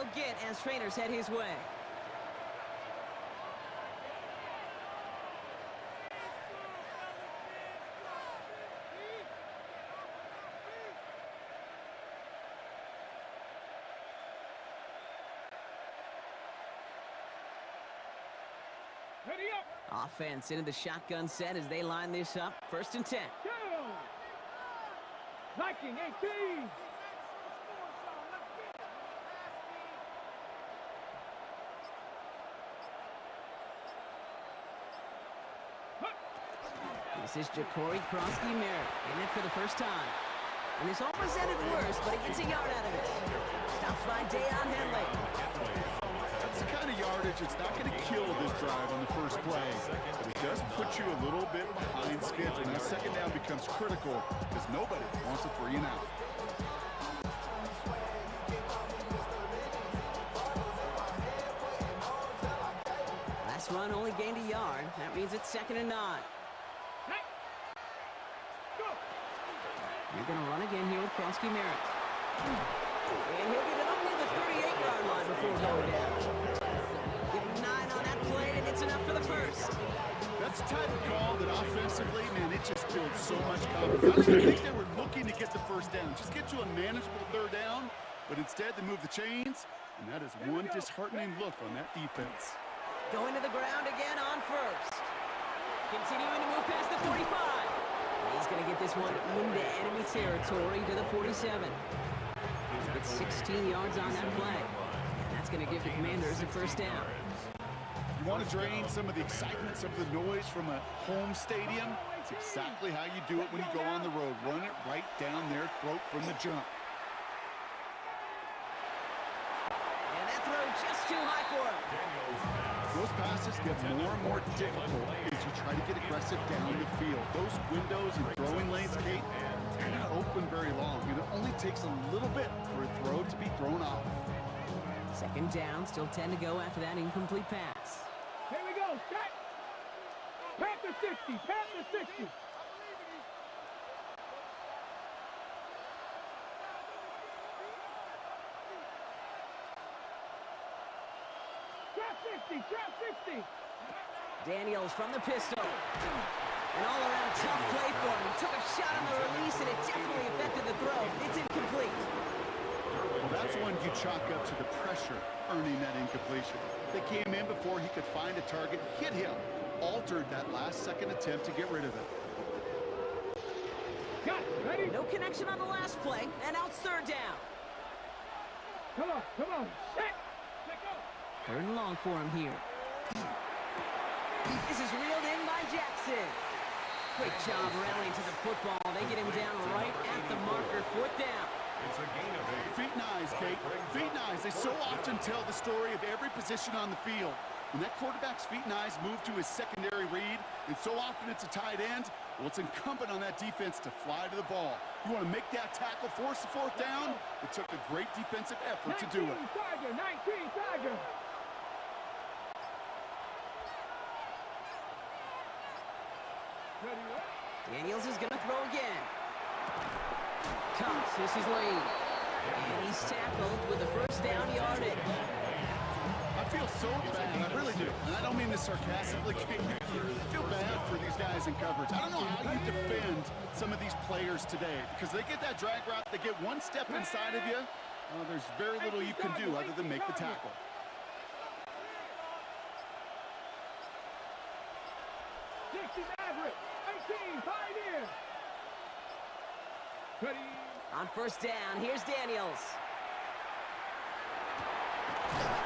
he'll get as trainers head his way. Ready up. Offense into the shotgun set as they line this up. 1st and 10. Go. Viking 18. This is Ja'Cory Krosky-Merritt in it for the first time. And this almost ended worse, but he gets a yard out of it. Stops by Deion Henley. That's the kind of yardage it's not going to kill this drive on the first play. But it does put you a little bit behind schedule. Now 2nd down becomes critical because nobody wants a 3 and out. Last run only gained a yard. That means it's 2nd and 9. You're going to run again here with Krosky-Merritt. And he'll get it up near the 38-yard line before going down. Give him 9 on that play, and it's enough for the first. That's the type of call that offensively, man, it just builds so much confidence. I don't even think they were looking to get the 1st down. Just get to a manageable 3rd down, but instead they move the chains, and that is one disheartening look on that defense. Going to the ground again on 1st. Continuing to move past the 45. He's going to get this one into enemy territory to the 47. Gets 16 yards on that play. And that's going to give the Commanders a 1st down. You want to drain some of the excitement, some of the noise from a home stadium? It's exactly how you do it when you go on the road. Run it right down their throat from the jump. And that throw just too high for him. Those passes get more and more difficult as you try to get aggressive down the field. Those windows and throwing lanes, Kate, they're not open very long. And it only takes a little bit for a throw to be thrown off. 2nd down, still 10 to go after that incomplete pass. Here we go. Set. Panther 60. Panther 60. Trap 60. Trap 60. Daniels from the pistol. An all-around tough play for him. He took a shot on the release, and it definitely affected the throw. It's incomplete. Well, that's one you chalk up to the pressure earning that incompletion. They came in before he could find a target, hit him, altered that last-second attempt to get rid of it. Got it. Ready? No connection on the last play, and now it's 3rd down. Come on. Come on. Set. Let go. 3rd and long for him here. This is reeled in by Jackson. Great job rallying to the football. They get him down right at the marker. 4th down. It's a gain of 8. Feet and eyes, Kate. Feet and eyes. They so often tell the story of every position on the field. When that quarterback's feet and eyes move to his secondary read, and so often it's a tight end, well, it's incumbent on that defense to fly to the ball. You want to make that tackle, force the 4th down? It took a great defensive effort to do it. 19 Tiger. 19 Tiger. Ready up. Daniels is going to throw again. Comes. This is Lane. And he's tackled with a 1st down yardage. I feel so bad, I really do. And I don't mean this sarcastically, Kate. I feel bad for these guys in coverage. I don't know how you defend some of these players today because they get that drag route, they get one step inside of you. There's very little you can do other than make the tackle. Average. 18 Pioneer. Ready. On 1st down, here's Daniels.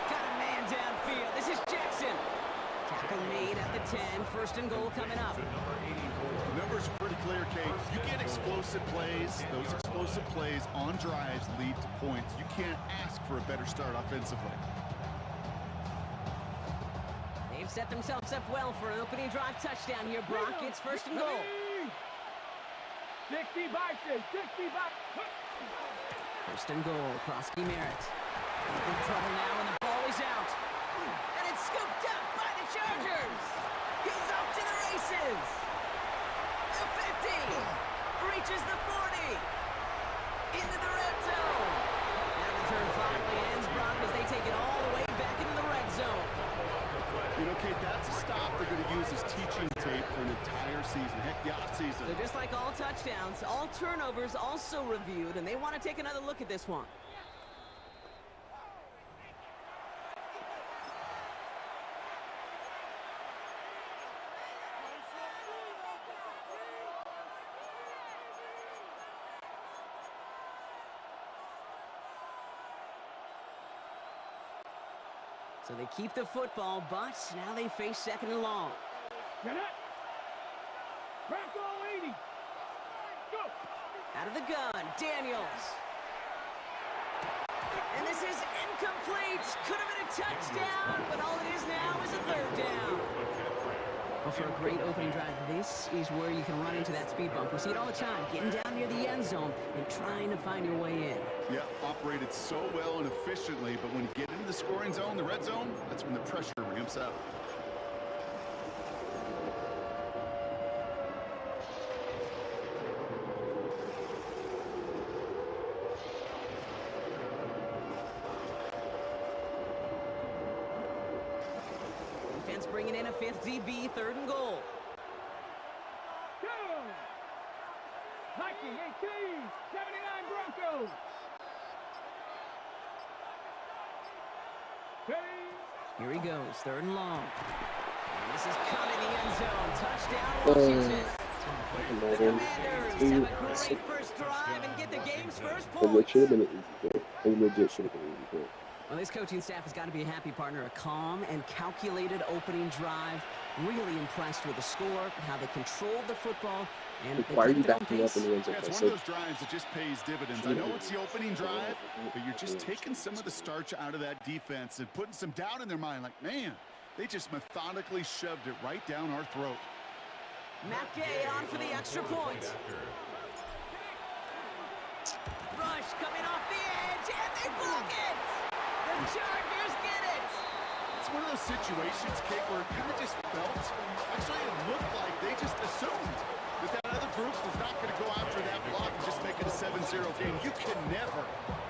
Got a man downfield. This is Jackson. Tackle made at the 10. 1st and goal coming up. The numbers are pretty clear, Kate. You get explosive plays. Those explosive plays on drives lead to points. You can't ask for a better start offensively. They've set themselves up well for an opening drive touchdown here, Brock. It's 1st and goal. 60 Bison. 60 Bison. 1st and goal. Krosky-Merritt. In trouble now, and the ball is out. And it's scooped up by the Chargers. He's off to the races. The 50. Reaches the 40. Into the red zone. That return finally ends, Brock, as they take going to use as teaching tape for an entire season. Heck, the offseason. So just like all touchdowns, all turnovers also reviewed, and they want to take another look at this one. So they keep the football, but now they face second and long. Get it. Back all 80. Go. Out of the gun, Daniels. And this is incomplete. Could have been a touchdown, but all it is now is a third down. Well, for a great opening drive, this is where you can run into that speed bump. We see it all the time, getting down near the end zone and trying to find your way in. Yeah, operated so well and efficiently, but when you get into the scoring zone, the red zone, that's when the pressure ramps up. Defense bringing in a fifth DB, third and goal. Go. Nike 18. 79 Broncos. Here he goes, third and long. And this is coming the end zone. Touchdown, Washington. The Commanders have a great first drive and get the game's first It point. should have been an easy play. It legit should have been an easy play. Well, this coaching staff has got to be a happy partner. A calm and calculated opening drive. Really impressed with the score, how they controlled the football, and they Why are played you their own backing up pace. in the end zone? Yeah, it's I one said, of those drives that just pays dividends. I know it's the opening drive, but you're just taking some of the starch out of that defense and putting some doubt in their mind. Like, man, they just methodically shoved it right down our throat. Matt Gay on for the extra point. Rush coming off the edge, and they block it! The Chargers get it! It's one of those situations, Kate, where it kind of just felt, actually it looked like they just assumed that that other group was not going to go after that block and just make it a 7-0 game. You can never,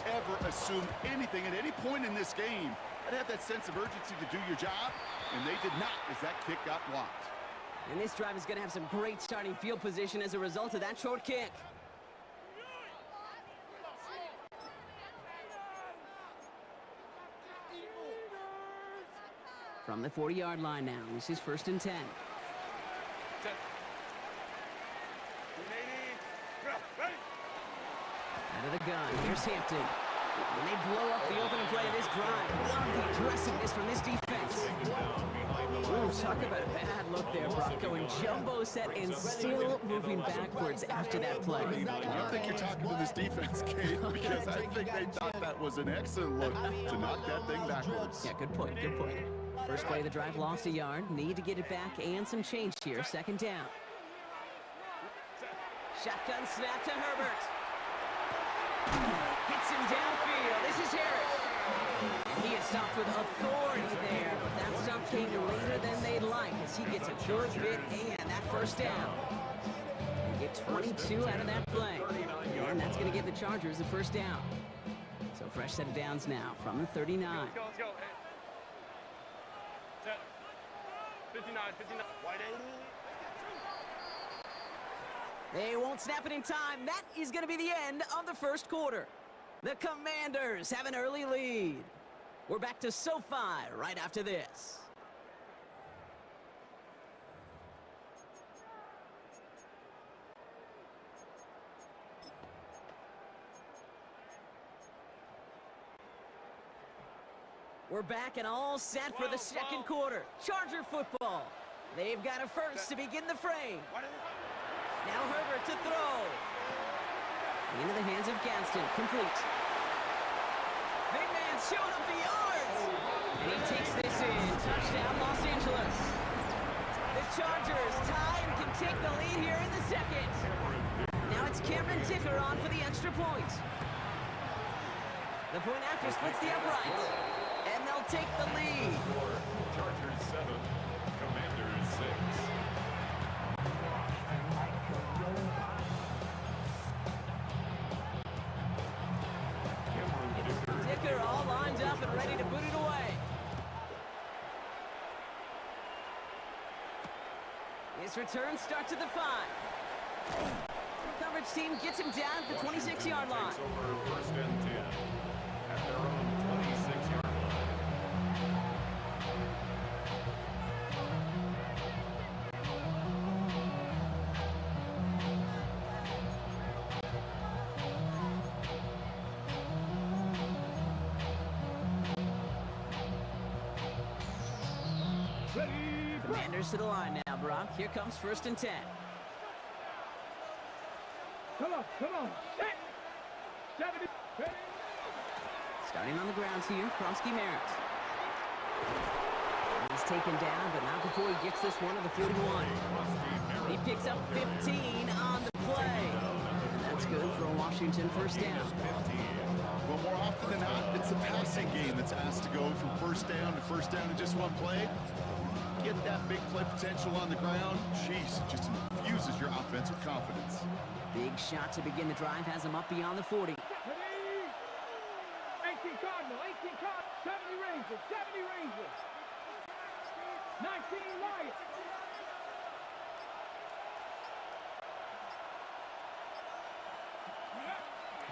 ever assume anything at any point in this game. I'd have that sense of urgency to do your job, and they did not as that kick got blocked. And this drive is going to have some great starting field position as a result of that short kick. From the 40-yard line now, this is 1st and 10. Out of the gun, here's Hampton. And they blow up the opening play of this drive. Love the aggressiveness from this defense. Ooh, talk about a bad look there, Brock. Going jumbo set and still moving backwards after that play. I don't think you're talking to this defense, Kate, because I think they thought that was an excellent look to knock that thing backwards. Yeah, good point, good point. First play of the drive, lost a yard. Need to get it back and some change here. 2nd down. Shotgun snap to Herbert. Hits him downfield. This is Harris. And he is stopped with authority there, but that stop came later than they'd like as he gets a good bit and that 1st down. They get 22 out of that play. And that's going to give the Chargers the 1st down. So fresh set of downs now from the 39. Let's go. Set. 59. Wide angle. They won't snap it in time. That is going to be the end of the 1st quarter. The Commanders have an early lead. We're back to SoFi right after this. We're back and all set for the 2nd quarter. Charger football. They've got a first to begin the fray. Now Herbert to throw. Into the hands of Gaston. Complete. Big man showing up the yards. And he takes this in. Touchdown, Los Angeles. The Chargers tie and can take the lead here in the 2nd. Now it's Cameron Dicker on for the extra point. The point after splits the upright. And they'll take the lead. Chargers 7, Commanders 6. Dicker all lined up and ready to boot it away. This return starts at the 5. Coverage team gets him down at the 26-yard line. Takes over first and 10 at their own 26-yard line. Ready, break. Commanders to the line now, Brock. Here comes first and 10. Come on, come on. Set. 70. Ready. Starting on the ground here, Krosky Merritt. He's taken down, but not before he gets this one to the 41. He picks up 15 on the play. And that's good for a Washington first down. Well, more often than not, it's the passing game that's asked to go from first down in just one play. Get that big play potential on the ground. Jeez, it just infuses your offense with confidence. Big shot to begin the drive has him up beyond the 40. Ready. 18 Cardinal, 18 Cardinal, 70 Rangers, 70 Rangers. 19 Lions.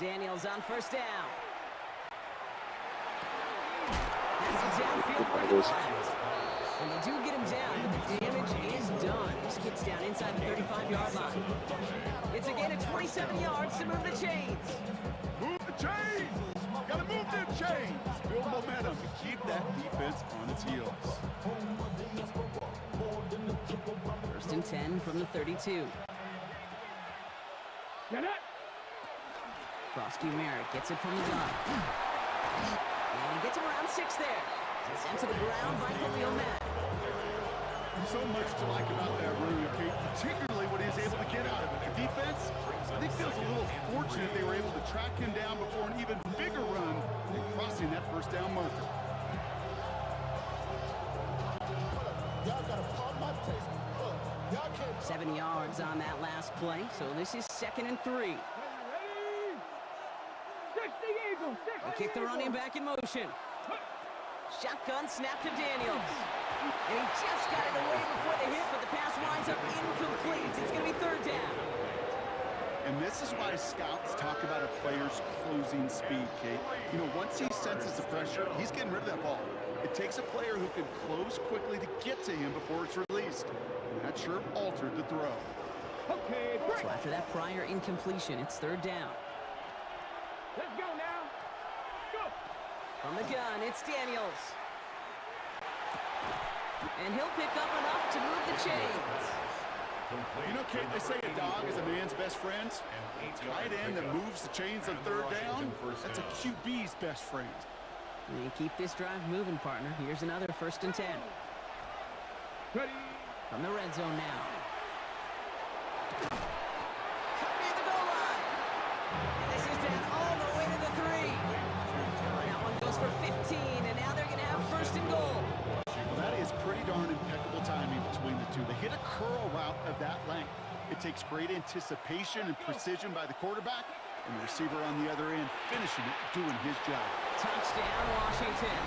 Daniels on first down. Has him downfield working left. And they do get him down, but the damage is done. This gets down inside the 35-yard line. It's a gain of 27 yards to move the chains. Move the chains! Gotta move them chains! Build momentum to keep that defense on its heels. First and 10 from the 32. Get it. Krosky Merritt gets it from the gun. And he gets him around 6 there. Sent to the ground by Khalil Mack. So much to like about that run, Kate, particularly what he was able to get out of it. The defense, I think, feels a little fortunate they were able to track him down before an even bigger run and crossing that first down marker. 7 yards on that last play, so this is 2nd and 3. Ready. 60 Eagles, 60 They kick the running back in motion. Shotgun snap to Daniels. And he just got it away before the hit, but the pass winds up incomplete. It's going to be 3rd down. And this is why scouts talk about a player's closing speed, Kate. You know, once he senses the pressure, he's getting rid of that ball. It takes a player who can close quickly to get to him before it's released. And that sure altered the throw. Okay, break. So after that prior incompletion, it's 3rd down. Let's go now. Go. From the gun, it's Daniels. And he'll pick up enough to move the chains. You know, Kate, they say a dog is a man's best friend. A tight end that moves the chains on 3rd down, that's a QB's best friend. And keep this drive moving, partner. Here's another 1st and 10. Ready. From the red zone now. Cut near the goal line. And this is down all the way to the 3. That one goes for 15, and now they're going to have 1st and goal. Well, that is pretty darn impeccable timing between the two. They hit a curl route of that length. It takes great anticipation and precision by the quarterback, and the receiver on the other end finishing it, doing his job. Touchdown, Washington.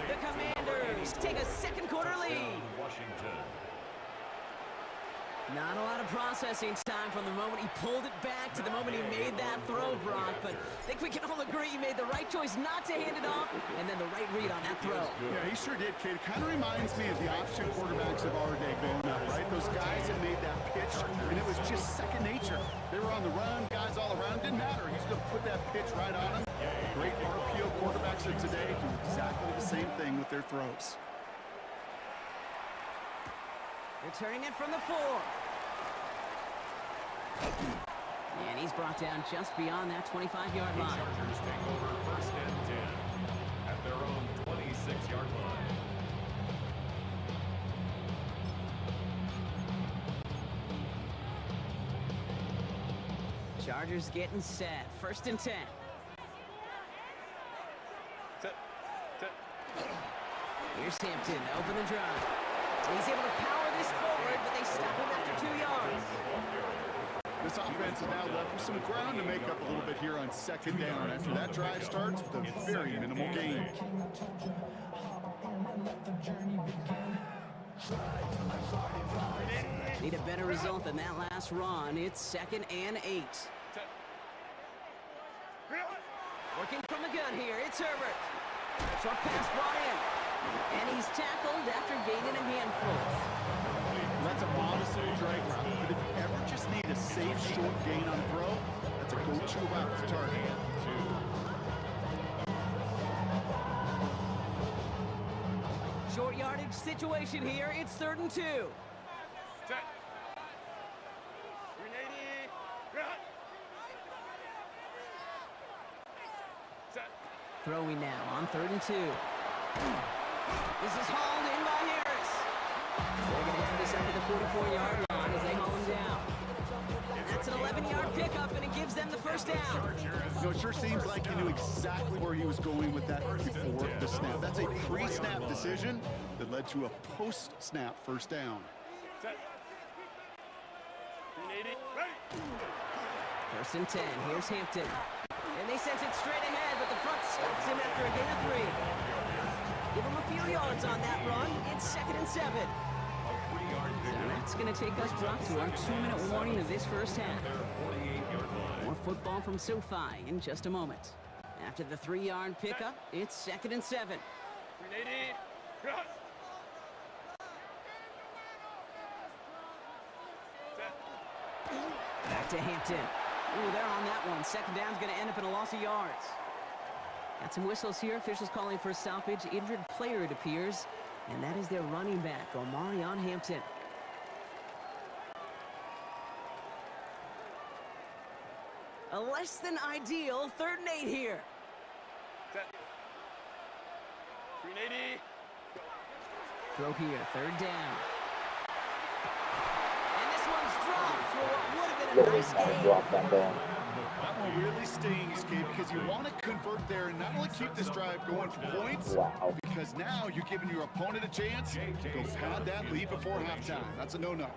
The Commanders take a 2nd quarter lead. Washington. Not a lot of processing time from the moment he pulled it back to the moment he made that throw, Brock. But I think we can all agree he made the right choice not to hand it off, and then the right read on that throw. Yeah, he sure did, kid. It kind of reminds me of the option quarterbacks of our day growing up, right? Those guys that made that pitch, and it was just second nature. They were on the run, guys all around. Didn't matter. He's going to put that pitch right on him. Great RPO quarterbacks of today do exactly the same thing with their throws. Returning it from the 4. And he's brought down just beyond that 25-yard The line. Chargers take over first and 10 at their own 26-yard line. Chargers getting set. 1st and 10. Here's Hampton to open the drive. And he's able to power this forward, but they stop him after 2 yards. This offense is now left with some ground to make up a little bit here on 2nd down. After that drive starts with a very minimal gain. Need a better result than that last run. It's 2nd and 8. Working from the gun here, it's Herbert. Short pass brought in. And he's tackled after gaining a handful. That's a modest little drag route. But if you ever just need a safe, short gain on a throw, that's a go-to route to target. Short yardage situation here. It's 3rd and 2. Set. 380. Run. Set. Throwing now on 3rd and 2. This is hauled in by Harris. They're going to have this up at the 44-yard line as they haul him down. That's an 11-yard pickup, and it gives them the first down. No, it sure seems like he knew exactly where he was going with that before the snap. That's a pre-snap decision that led to a post-snap first down. Set. 380. Ready. 1st and 10. Here's Hampton. And they sent it straight ahead, but the front stops him after a gain of 3. Give him a few yards on that run. It's 2nd and 7. So that's going to take us, Brock, to our 2-minute warning of this first half. More football from SoFi in just a moment. After the 3-yard pickup, it's 2nd and 7. 380. Run. Set. Back to Hampton. Ooh, they're on that one. 2nd down's going to end up in a loss of yards. Got some whistles here. Officials calling for a stoppage. Injured player, it appears. And that is their running back, Omarion Hampton. A less than ideal 3rd and 8 here. Set. 380. Throw here, 3rd down. And this one's dropped for what would have been a nice gain. Drop that ball. That one really stings, Kate, because you want to convert there and not only keep this drive going for points, Wow. because now you're giving your opponent a chance to go pad that lead before halftime. That's a no-no.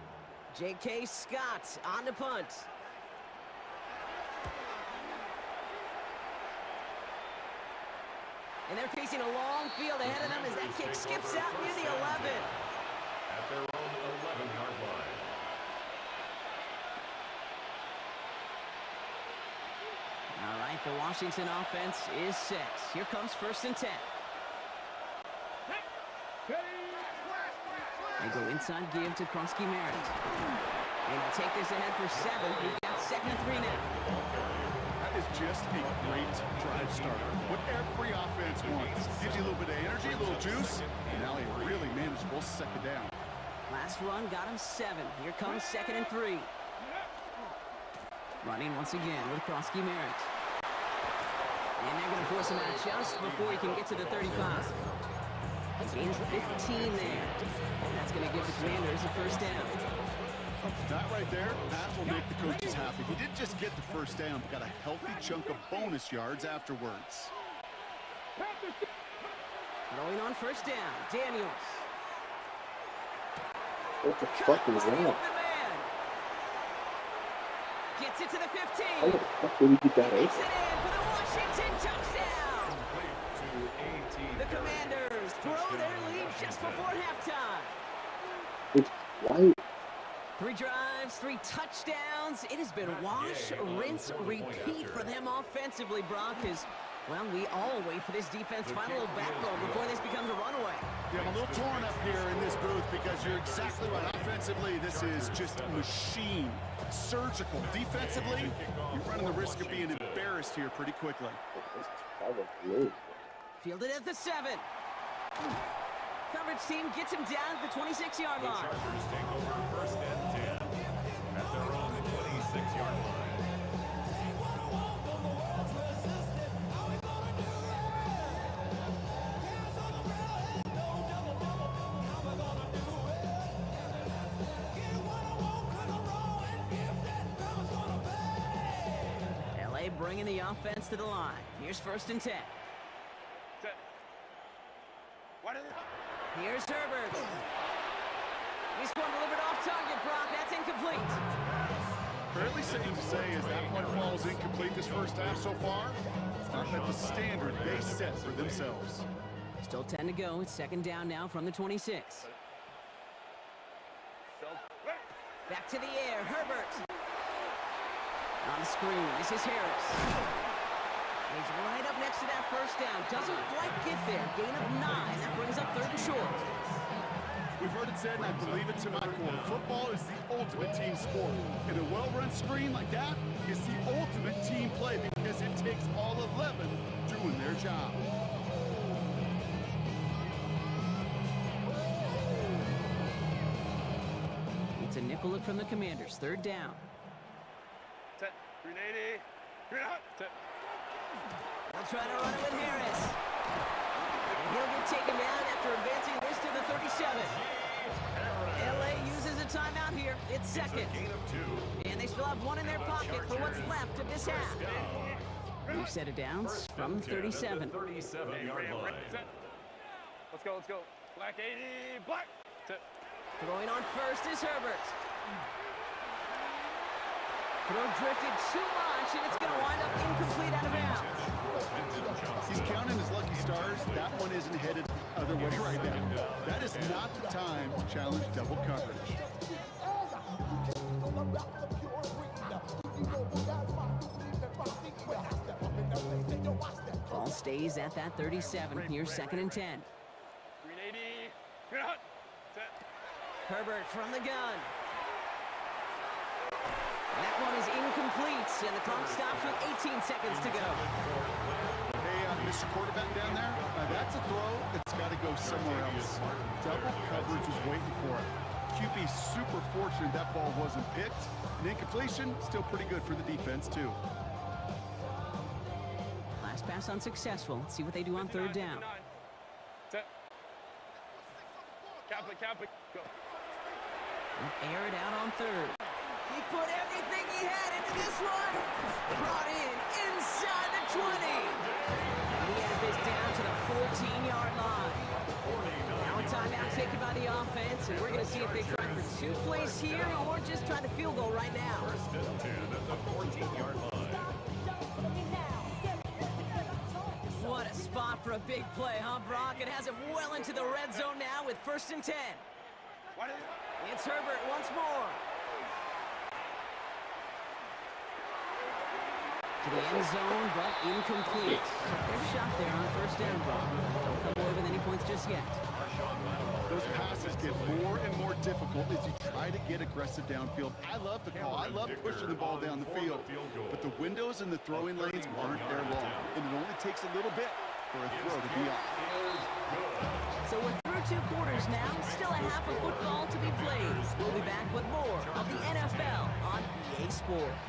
J.K. Scott on the punt. And they're facing a long field ahead of them as that kick skips out near the 11. At their own 11-yard line. All right, the Washington offense is set. Here comes 1st and 10. They go inside give to Kronsky Merritt. And they'll take this ahead for 7. We've got 2nd and 3 now. That is just a great drive starter. What every offense wants. Gives you a little bit of energy, a little juice, and now a really manageable 2nd down. Last run got him 7. Here comes 2nd and 3. Running once again with Kronsky Merritt. And they're going to force him out just before he can get to the 35. Gains 15 there. And that's going to give the Commanders a first down. That right there, that will make the coaches happy. He didn't just get the first down, but got a healthy chunk of bonus yards afterwards. Throwing on 1st down, Daniels. What the fuck was Wide that? open man. Gets it to the 15. How the fuck did we get that Makes open? it in for the Washington touchdown. To AT. The Commanders grow their lead just before halftime. Why? 3 drives, 3 touchdowns. It has been wash, rinse, repeat for them offensively, Brock, as, well, we all wait for this defense to find a little backbone before this becomes a runaway. Yeah, I'm a little torn up here in this booth because you're exactly right. Offensively, this is just a machine. Surgical. Defensively, you're running the risk of being embarrassed here pretty quickly. That was weird. Fielded at the 7. Coverage team gets him down at the 26-yard line. Chargers take over 1st and 10 at their own 26-yard line. LA bringing the offense to the line. Here's 1st and 10. Set. What is it? Here's Herbert. This one delivered off target, Brock. That's incomplete. Fairly safe to say as that one falls incomplete this first half so far. It's not at the standard they set for themselves. Still 10 to go. It's 2nd down now from the 26. Back to the air, Herbert. On the screen, this is Harris. He's right up next to that first down. Doesn't quite get there. Gain of 9. That brings up 3rd and short. We've heard it said, and I believe it to my core, football is the ultimate team sport. And a well-run screen like that is the ultimate team play because it takes all 11 doing their job. It's a nickel look from the Commanders. 3rd down. Set. 380. 300. Set. They'll try to run it with Harris. And he'll get taken down after advancing this to the 37. LA uses a timeout here. It's second. And they still have one in their pocket for what's left of this half. New set of downs from 37. 37-yard line. Set. Let's go, let's go. Black 80. Black. Set. Throwing on first is Herbert. Throw drifted too much, and it's going to wind up incomplete out of bounds. He's counting his lucky stars. That one isn't headed the other way right now. That is not the time to challenge double coverage. Ball stays at that 37. Here's 2nd and 10. 380. 300. Set. Herbert from the gun. And that one is incomplete, and the clock stops with 18 seconds to go. Hey, Mr. Quarterback down there, that's a throw that's got to go somewhere else. Double coverage was waiting for it. QB super fortunate that ball wasn't picked. An incompletion, still pretty good for the defense, too. Last pass unsuccessful. Let's see what they do on 3rd down. 59. Set. Catholic, Catholic. Go. Air it out on 3rd. He put everything he had into this one. Brought in inside the 20. He has this down to the 14-yard line. Now a timeout taken by the offense, and we're going to see if they try for 2 plays here or just try the field goal right now. 1st and 10 at the 14-yard line. What a spot for a big play, huh, Brock? It has him well into the red zone now with 1st and 10. It's Herbert once more. To the end zone, but incomplete. Good shot there on 1st down, Brock. Don't come away with any points just yet. Those passes get more and more difficult as you try to get aggressive downfield. I love the call. I love pushing the ball down the field. But the windows in the throwing lanes aren't there long. And it only takes a little bit for a throw to be off. So we're through 2 quarters now. Still a half of football to be played. We'll be back with more of the NFL on EA Sports.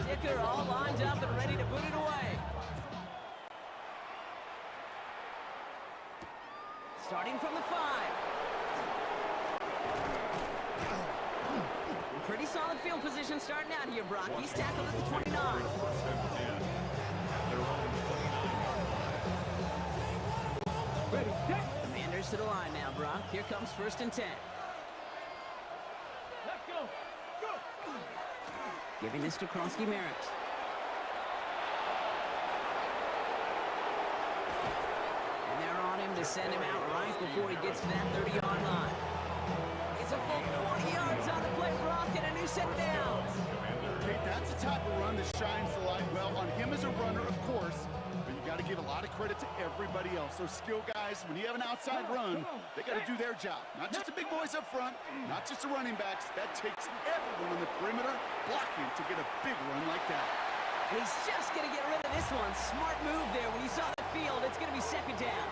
Dicker all lined up and ready to boot it away. Starting from the 5. Pretty solid field position starting out here, Brock. He's tackled at the 29. Ready, set. Commanders to the line now, Brock. Here comes 1st and 10. Let's go. Go. Giving this to Kronsky Merritt. And they're on him to send him out right before he gets to that 30-yard line. It's a full 40 yards on the play, Brock, and a new set of downs. Okay, that's the type of run that shines the light well on him as a runner, of course, but you got to give a lot of credit to everybody else. Those skill guys, when you have an outside run, they got to do their job. Not just the big boys up front, not just the running backs. That takes everyone on the perimeter blocking to get a big run like that. And he's just going to get rid of this one. Smart move there. When you saw the field, it's going to be 2nd down.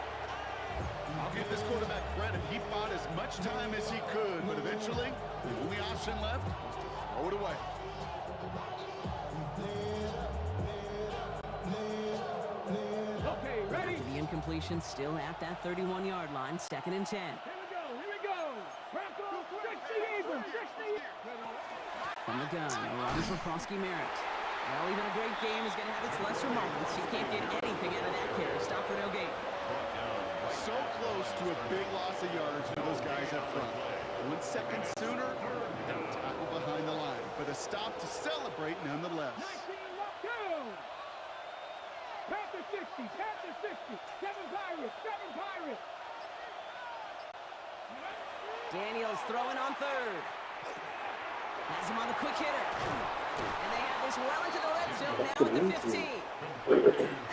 I'll give this quarterback credit. He bought as much time as he could, but eventually, the only option left was to throw it away. Okay, ready? After the incompletion, still at that 31-yard line, 2nd and 10. Here we go. Bronco, 60 even, 60. From the gun, a run for Kronsky Merritt. Well, even a great game is going to have its lesser moments. You can't get anything out of that carry. Stop for no gain. So close to a big loss of yards for those guys up front. 1 second sooner, and a tackle behind the line. But a stop to celebrate nonetheless. 19, 2. to 60, 10 to 60. 7 Pirates, 7 Pirates. Daniels throwing on third. Has him on the quick hitter. And they have this well into the red zone now at the 15.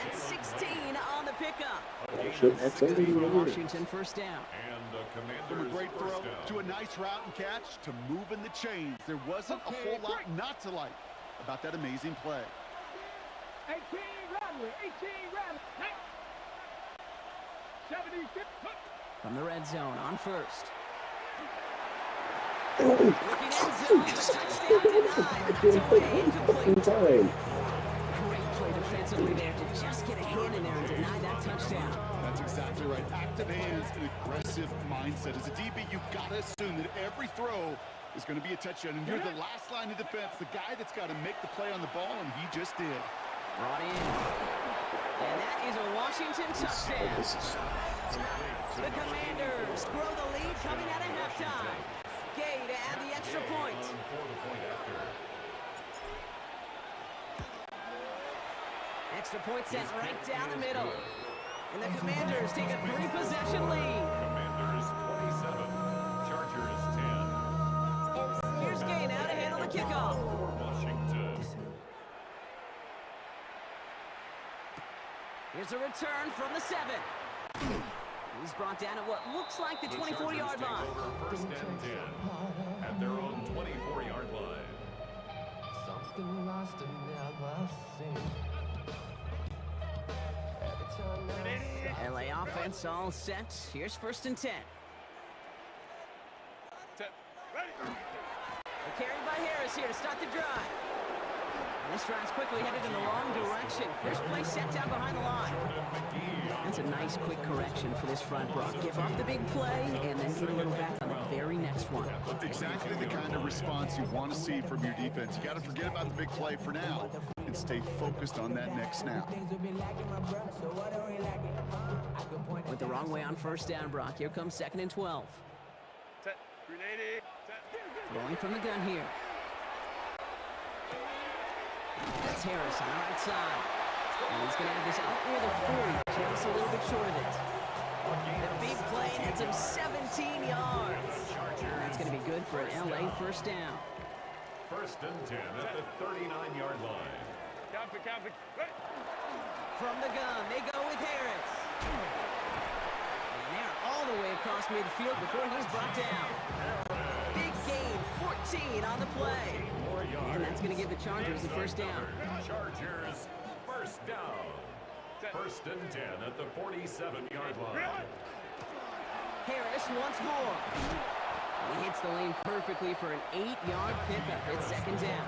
That's 16 on the pickup. Should have somebody For over. Washington, first down. And the From a Commanders great throw first down. to a nice route and catch to moving the chains. There wasn't a whole lot not to like about that amazing play. 18 Radley, 18 Radley. 76. From the red zone on first. Looking end zone. Touchdown denied. Knocked away. Incomplete. In time. Great play defensively there to just get a hand in there and deny that touchdown. That's exactly right. Active hands and aggressive mindset. As a DB, you've got to assume that every throw is going to be a touchdown. And you're the last line of defense, the guy that's got to make the play on the ball, and he just did. Brought in. And that is a Washington touchdown. The Commanders grow the lead coming out of halftime. Gay to add the extra point. For the point after. Extra point sent right down the middle. And the Commanders take a 3-possession lead. Commanders 27, Chargers 10. Here's Gay now to handle the kickoff. Washington. Here's a return from the 7. He's brought down at what looks like the 24-yard line. First and 10 at their own 24-yard line. Something lost and never seen. LA offense all set. Here's first and 10. Carried by Harris here to start the drive. And this drive's quickly headed in the wrong direction. First play set down behind the line. That's a nice quick correction for this front, Brock. Give up the big play and then get a little back on the very next one. Exactly the kind of response you want to see from your defense. You got to forget about the big play for now and stay focused on that next snap. Went the wrong way on first down, Brock. Here comes 2nd and 12. Throwing from the gun here. That's Harris on the right side. And he's going to have this out near the 40, just a little bit short of it. The big play nets him 17 yards. That's going to be good for an LA first down. First and 10 at the 39-yard line. From the gun, they go with Harris. And they're all the way across midfield before he's brought down. Big gain, 14 on the play. And that's going to give the Chargers the first down. Chargers first down. First and 10 at the 47-yard line. Harris once more. And he hits the lane perfectly for an 8-yard pickup. It's 2nd down.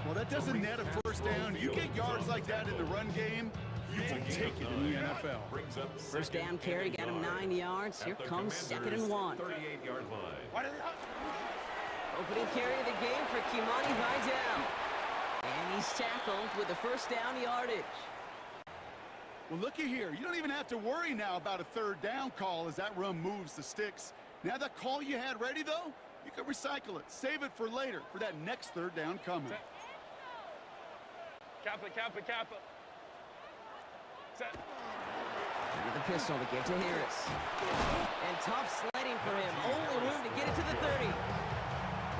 Well, that doesn't net a first down. You get yards like that in the run game, you will take it in the NFL. Brings up First down carry, got him 9 yards. Here comes 2nd and 1. 38-yard line. Opening carry of the game for Kimani Vidal. And he's tackled with the first down yardage. Well, looky here. You don't even have to worry now about a third down call as that run moves the sticks. Now that call you had ready, though, you can recycle it. Save it for later for that next third down coming. Kappa. Set. Under the pistol to give to Harris. And tough sledding for him. Only room to get it to the 30.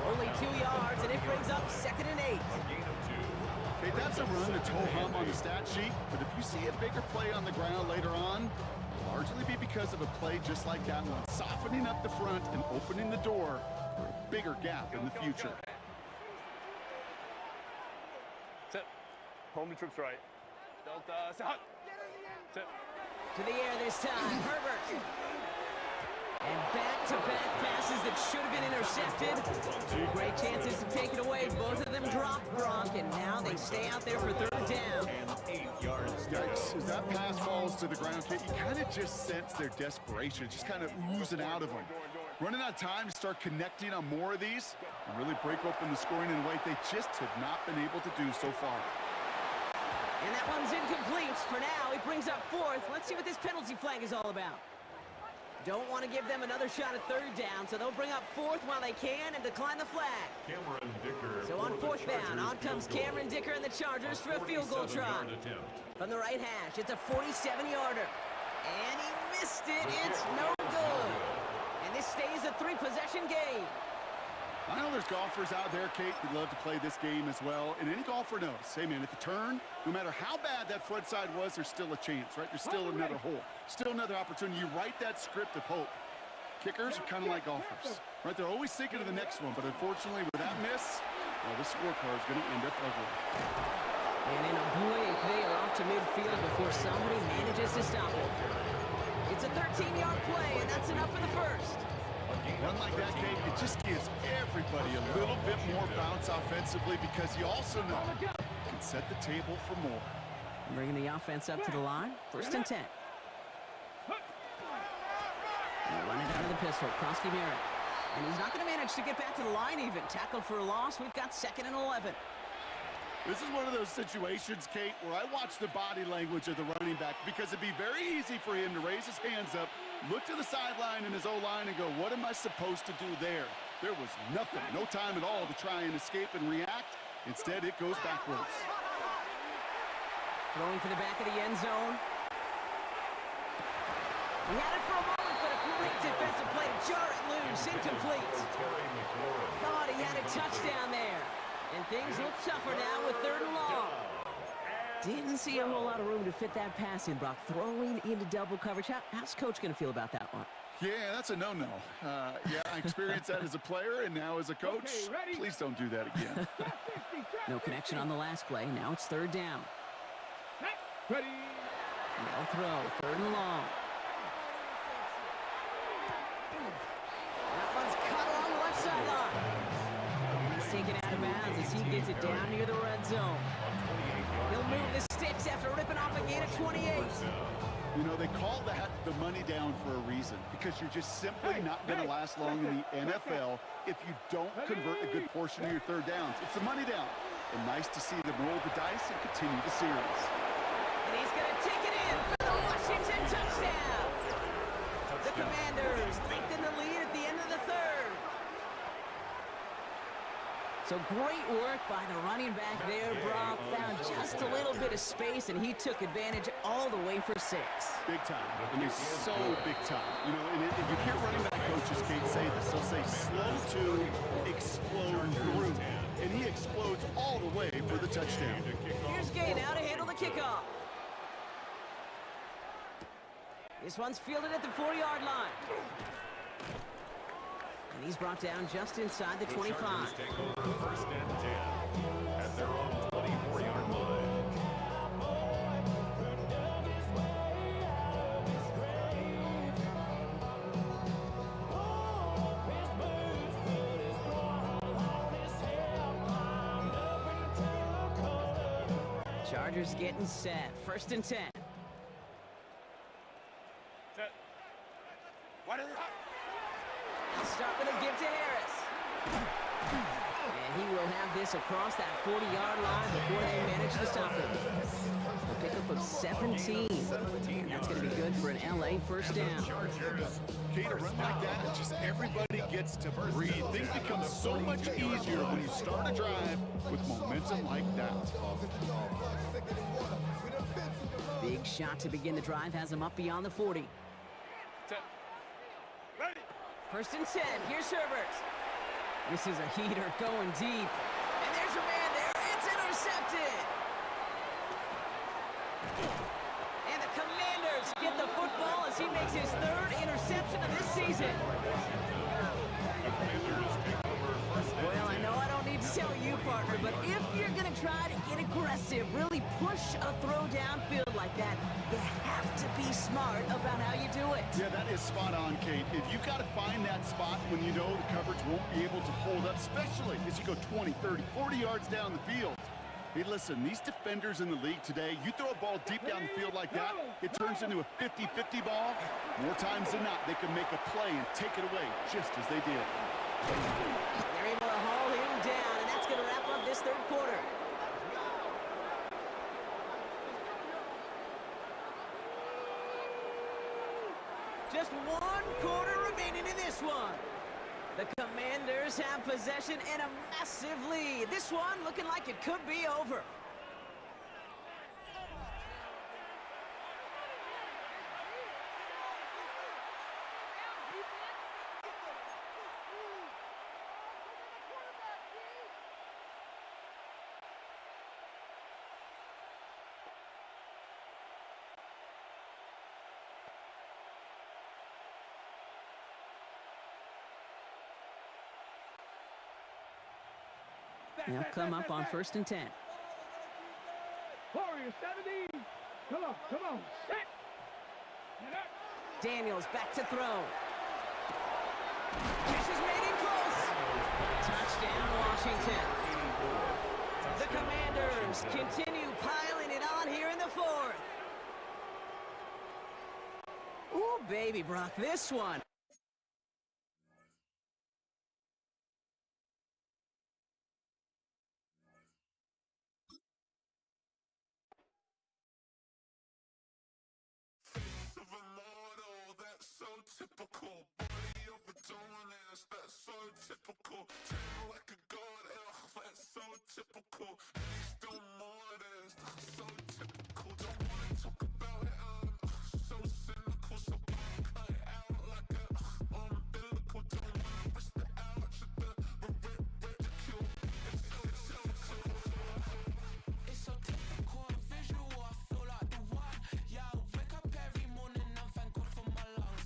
Only 2 yards, and it brings up 2nd and 8. Gain of 2. Okay, that's a run that's ho-hum on the stat sheet, but if you see a bigger play on the ground later on, it'll largely be because of a play just like that one, softening up the front and opening the door for a bigger gap in the future. Set. Home to troops right. Delta. Set. Set. To the air this time, Herbert. And back-to-back passes that should have been intercepted. 2 great chances to take it away. Both of them dropped, Brock, and now they stay out there for third down. And 8 yards. Yikes, as that pass falls to the ground, Kate, you kind of just sense their desperation, just kind of oozing out of them. Running out of time to start connecting on more of these and really break open the scoring in a way they just have not been able to do so far. And that one's incomplete for now. He brings up 4th. Let's see what this penalty flag is all about. Don't want to give them another shot at third down, so they'll bring up fourth while they can and decline the flag. Cameron Dicker. So on for the fourth down, on Chargers comes field goal. Cameron Dicker and the Chargers for a field goal try. 47-yard attempt. From the right hash, it's a 47-yarder. And he missed it. It's no good. And this stays a 3-possession game. I know there's golfers out there, Kate, who'd love to play this game as well. And any golfer knows, hey, man, at the turn, no matter how bad that front side was, there's still a chance, right? There's still another hole, still another opportunity. You write that script of hope. Kickers are kind of like golfers, right? They're always thinking of the next one, but unfortunately, with that miss, well, the scorecard's going to end up ugly. And in a blink, they are off to midfield before somebody manages to stop it. It's a 13-yard play, and that's enough for the first. Run like that, Kate, it just gives everybody a little bit more bounce offensively because you also know you can set the table for more. Bringing the offense up to the line. First and 10. And run it out of the pistol. Krosky Merritt. And he's not going to manage to get back to the line even. Tackled for a loss. We've got 2nd and 11. This is one of those situations, Kate, where I watch the body language of the running back because it'd be very easy for him to raise his hands up, look to the sideline in his O-line and go, what am I supposed to do there? There was nothing, no time at all to try and escape and react. Instead, it goes backwards. Throwing for the back of the end zone. He had it for a moment, but a great defensive play to jar it loose. Incomplete. Terry McLaurin. Thought he had a touchdown there. And things look tougher now with 3rd and long. Didn't see a whole lot of room to fit that pass in, Brock. Throwing into double coverage. How's Coach going to feel about that one? Yeah, that's a no-no. Yeah, I experienced that as a player and now as a coach. Please don't do that again. No connection on the last play. Now it's 3rd down. Ready. They'll throw. 3rd and long. That one's cut along the left sideline. And he's taken out of bounds as he gets it down near the red zone. He'll move the sticks after ripping off a gain of 28. You know, they call that the money down for a reason because you're just simply not going to last long in the NFL if you don't convert a good portion of your 3rd downs. It's the money down. And nice to see them roll the dice and continue the series. And he's going to take it in for the Washington touchdown. The Commanders lengthen the lead at the end of the 3rd. So great work by the running back there, Brock. Found just a little bit of space, and he took advantage all the way for 6. Big time. I mean, so big time. You know, and you hear running back coaches, Kate, say this. They'll say slow to explode through. And he explodes all the way for the touchdown. Here's Gay now to handle the kickoff. This one's fielded at the 4-yard line. And he's brought down just inside the 25. Chargers take over 1st and 10 at their own 24-yard line. Chargers getting set. 1st and 10. Set. What is it? He'll start with a give to Harris. And he will have this across that 40-yard line before they manage to stop him. A pickup of 17. And that's going to be good for an LA 1st down. Kate, a run like that, just everybody gets to breathe. Things become so much easier when you start a drive with momentum like that. Big shot to begin the drive has him up beyond the 40. Set. Ready. 1st and 10. Here's Herbert. This is a heater going deep. And there's a man there. It's intercepted. And the Commanders get the football as he makes his 3rd interception of this season. Well, I know I don't need to tell you, partner, but if you're going to try to get aggressive, really push a throw downfield like that, you have to be smart about how you do it. Yeah, that is spot on, Kate. If you've got to find that spot when you know the coverage won't be able to hold up, especially as you go 20, 30, 40 yards down the field. Hey, listen, these defenders in the league today, you throw a ball deep down the field like that, it turns into a 50-50 ball. More times than not, they can make a play and take it away, just as they did. They're able to haul him down, and that's going to wrap up this 3rd quarter. Just 1 quarter remaining in this one. The Commanders have possession and a massive lead. This one looking like it could be over. They'll come up on 1st and 10. Warriors 17. Come on, set. Daniels back to throw. Catch is made in close. Touchdown, Washington. The Commanders continue piling it on here in the 4th. Ooh, baby, Brock, this one. Typical body of a donut, that's so typical. Tail like a god, that's so typical. He's still modest, so typical. Don't wanna talk about it, so cynical. So cut it out like a umbilical. Don't wanna risk the ouch at the ridicule. It's so typical, visual. I feel like the one. Yeah, I wake up every morning and thank God for my lungs.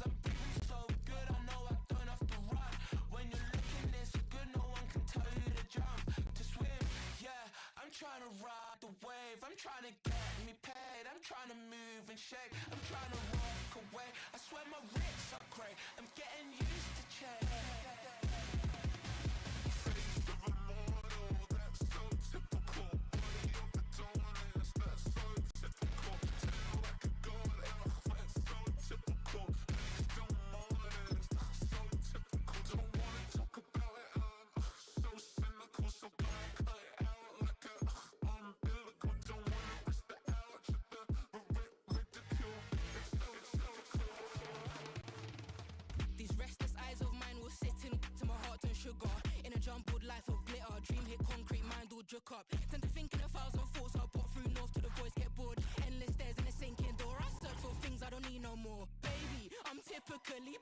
I'm breathing so good, I know I don't have to run. When you're looking this good, no one can tell you to jump, to swim. Yeah, I'm trying to ride the wave. I'm trying to get me paid. I'm trying to move and shake. I'm trying to walk away. I swear my wrists are great. I'm getting used to change. Face of a model, that's so typical. Body of a donut, that's so typical. Tail like a god, that's so typical. In a jumbled life of glitter, dream hit concrete, mind all jerk up. Tend to think in 1,000 thoughts, I pop through north to the voice, get bored. Endless stairs in a sinking door, I search for things I don't need no more. Baby, I'm typically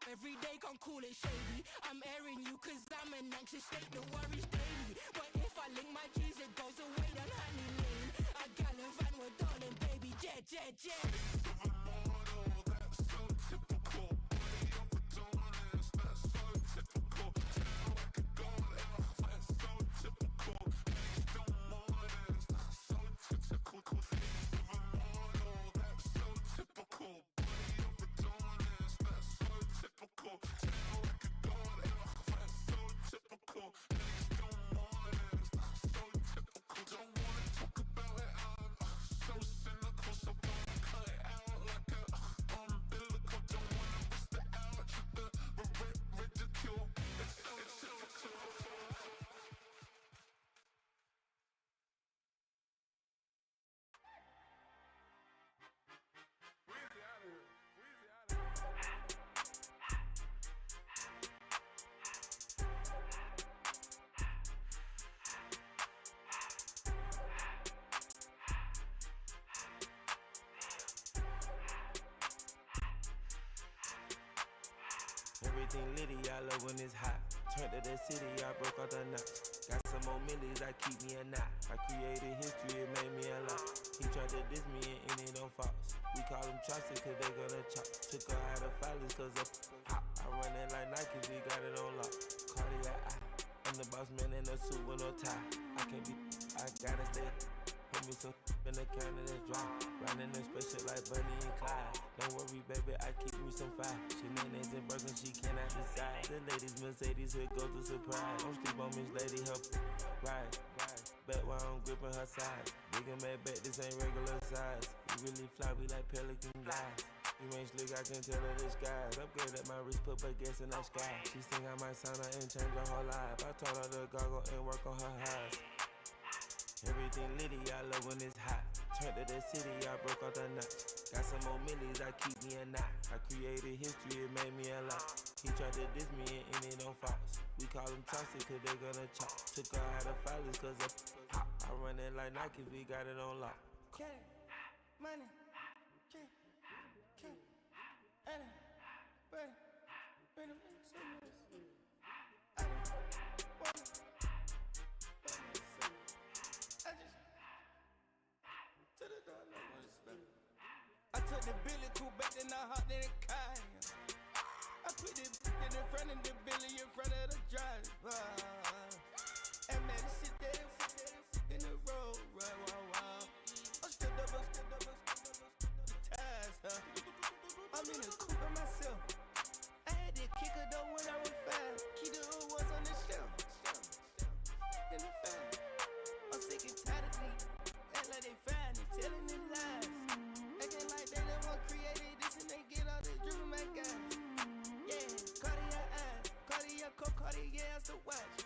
every day, can't call it shady. I'm airing you cause I'm an anxious state, no worries daily. But if I link my G's, it goes away down honey lane. I gallivant with darling, baby, jet. That's so typical. Body of a donut, that's so typical. Tail like a god, that's so typical. He's still modest, so typical. Face of a model, that's so typical. Body of a donut, that's so typical. Tail like a god, that's so typical. He's still modest, so typical. Don't wanna talk about it, so cynical. So don't cut it out like a umbilical. Don't wanna risk the ouch at the ridicule. It's so typical. Weezy out of here. Everything litty, I love when it's hot. Turned to the city, I broke all the knots. Got some more millies, I keep me a knot. I created history, it made me a lot. He tried to diss me and it don't false. We call them chopsticks cause they gonna chop. Took her out of filers cause of hop. I run it like Nike, we got it on lock. Cardiac eye. I'm the boss man in a suit with no tie. I can't be, I gotta stay. Put me some in the counter that's dry. Riding a special like Bunny and Clyde. Don't worry, baby, I keep me some fire. Shenanigans and Birkin, she cannot decide. The ladies Mercedes, here go to surprise. Don't sleep on Miss Lady, help ride. Bet while I'm gripping her side. Big and mad bet, this ain't regular size. You really fly, we like pelican guys. You ain't slick, I can tell her the skies. Upgrade at my wrist, put baguettes in the sky. She think I might sign her and change her whole life. I told her to goggle and work on her eyes. Everything litty, I love when it's hot. Turned to the city, I broke out the notch. Got some more millies, I keep me a knot. I created history, it made me a lot. He tried to diss me and it don't false. We call them toxic cause they gonna chop. Took her out of filers cause of hot. I run it like Nike, we got it on lock. Money, money, I took the Billy cool back then I hopped in the car. I put the in front of the Billy in front of the driver. And man, sit there in the road, right, wow. I'm still double, ties, huh? I'm in the coupe by myself. I had to kick her though when I was 5. Key the was on the shelf. In the 5. I'm sick and tired of these. Act like they fine and telling them lies. Acting like they the one created this and they get all the driven my guys. Yeah, Cartier eyes, Cartier coat, Cartier the watch.